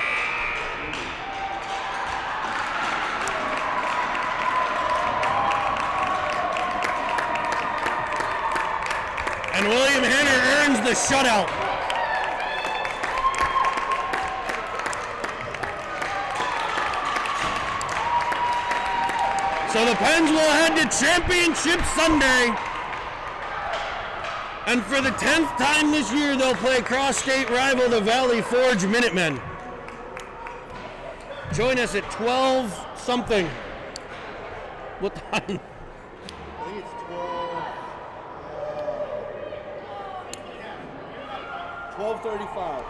And William Henner earns the shutout. So the Pens will head to Championship Sunday. And for the 10th time this year, they'll play cross-state rival, the Valley Forge Minutemen. Join us at 12-something. What time? I think it's 12:35.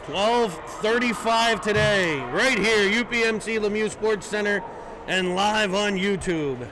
12:35 today, right here, UPMC Lemieux Sports Center, and live on YouTube.